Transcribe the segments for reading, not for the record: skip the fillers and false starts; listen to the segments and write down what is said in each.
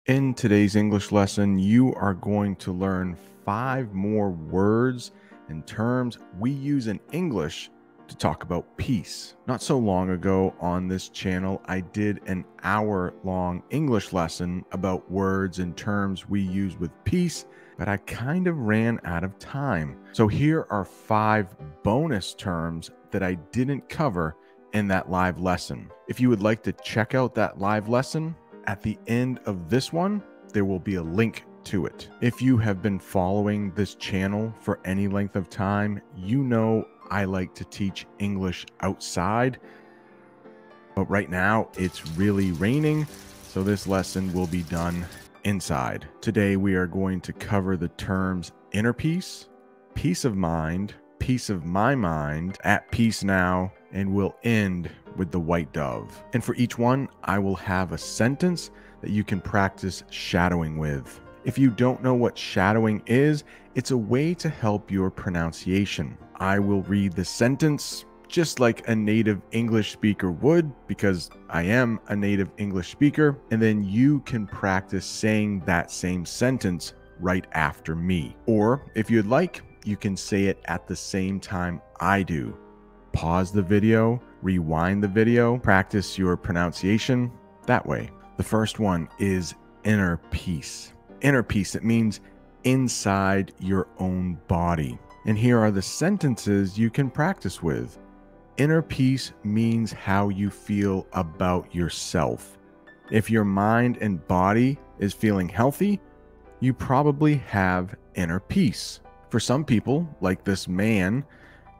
In today's English lesson, you are going to learn 5 more words and terms we use in English to talk about peace. Not so long ago on this channel, I did an hour-long English lesson about words and terms we use with peace, but I kind of ran out of time. So here are 5 bonus terms that I didn't cover in that live lesson. If you would like to check out that live lesson, at the end of this one, there will be a link to it. If you have been following this channel for any length of time, you know I like to teach English outside, but right now it's really raining, so this lesson will be done inside. Today we are going to cover the terms inner peace, peace of mind, peace of my mind, at peace now, and we'll end with the white dove. And for each one, I will have a sentence that you can practice shadowing with. If you don't know what shadowing is, it's a way to help your pronunciation. I will read the sentence just like a native English speaker would, because I am a native English speaker, and then you can practice saying that same sentence right after me. Or if you'd like, you can say it at the same time I do. Pause the video, rewind the video, practice your pronunciation that way. The first one is inner peace. Inner peace, it means inside your own body. And here are the sentences you can practice with. Inner peace means how you feel about yourself. If your mind and body is feeling healthy, you probably have inner peace. For some people, like this man,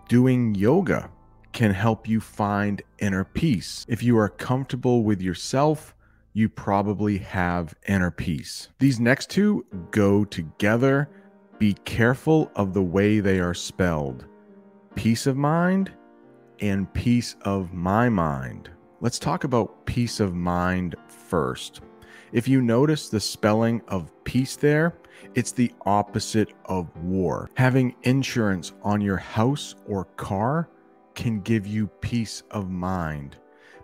doing yoga can help you find inner peace. If you are comfortable with yourself, you probably have inner peace. These next two go together. Be careful of the way they are spelled. Peace of mind and peace of my mind. Let's talk about peace of mind first. If you notice the spelling of peace there, it's the opposite of war. Having insurance on your house or car can give you peace of mind.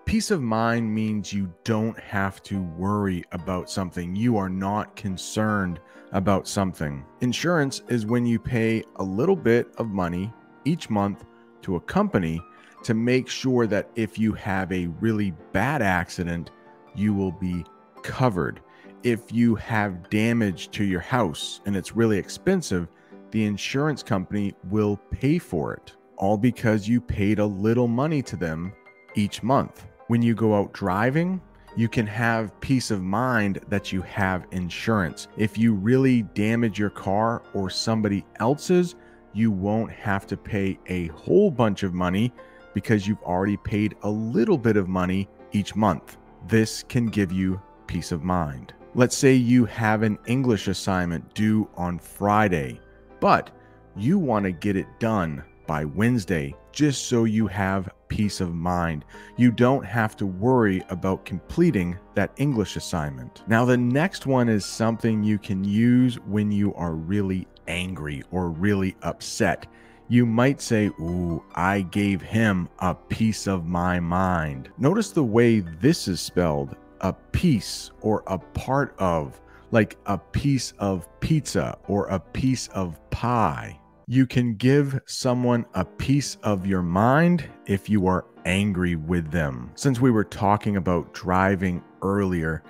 Peace of mind means you don't have to worry about something. You are not concerned about something. Insurance is when you pay a little bit of money each month to a company to make sure that if you have a really bad accident, you will be covered. If you have damage to your house and it's really expensive, the insurance company will pay for it, all because you paid a little money to them each month. When you go out driving, you can have peace of mind that you have insurance. If you really damage your car or somebody else's, you won't have to pay a whole bunch of money because you've already paid a little bit of money each month. This can give you peace of mind. Let's say you have an English assignment due on Friday, but you want to get it done by Wednesday just so you have peace of mind. You don't have to worry about completing that English assignment. Now, the next one is something you can use when you are really angry or really upset. You might say, "Ooh, I gave him a piece of my mind." Notice the way this is spelled. A piece or a part of, like a piece of pizza or a piece of pie. You can give someone a piece of your mind if you are angry with them. Since we were talking about driving earlier,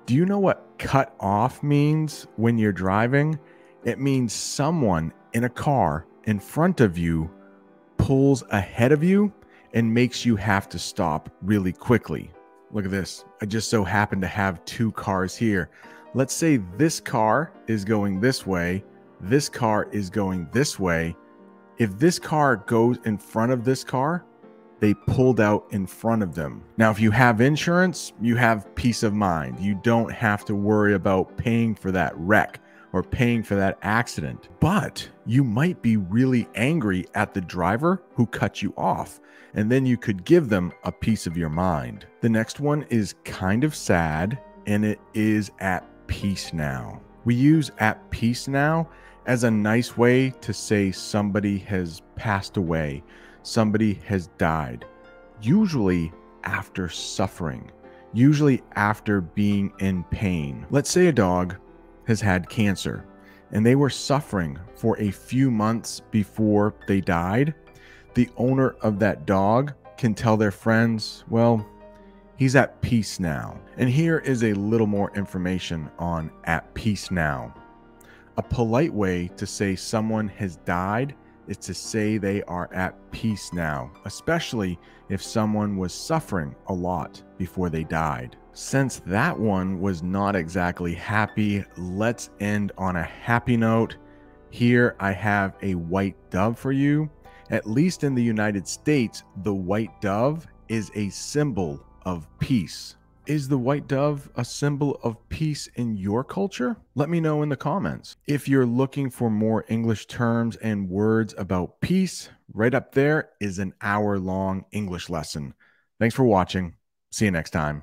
do you know what cut off means when you're driving? It means someone in a car in front of you pulls ahead of you and makes you have to stop really quickly. Look at this. I just so happen to have 2 cars here. Let's say this car is going this way. This car is going this way. If this car goes in front of this car, they pulled out in front of them. Now, if you have insurance, you have peace of mind. You don't have to worry about paying for that wreck or paying for that accident. But you might be really angry at the driver who cut you off, and then you could give them a piece of your mind. The next one is kind of sad, and it is at peace now. We use at peace now as a nice way to say somebody has passed away, somebody has died, usually after suffering. usually after being in pain. Let's say a dog has had cancer and they were suffering for a few months before they died. The owner of that dog can tell their friends, well, he's at peace now. And here is a little more information on at peace now. A polite way to say someone has died is to say they are at peace now, especially if someone was suffering a lot before they died. Since that one was not exactly happy, let's end on a happy note. Here I have a white dove for you. At least in the United States, the white dove is a symbol of peace. Is the white dove a symbol of peace in your culture? Let me know in the comments. If you're looking for more English terms and words about peace, right up there is an hour-long English lesson. Thanks for watching. See you next time.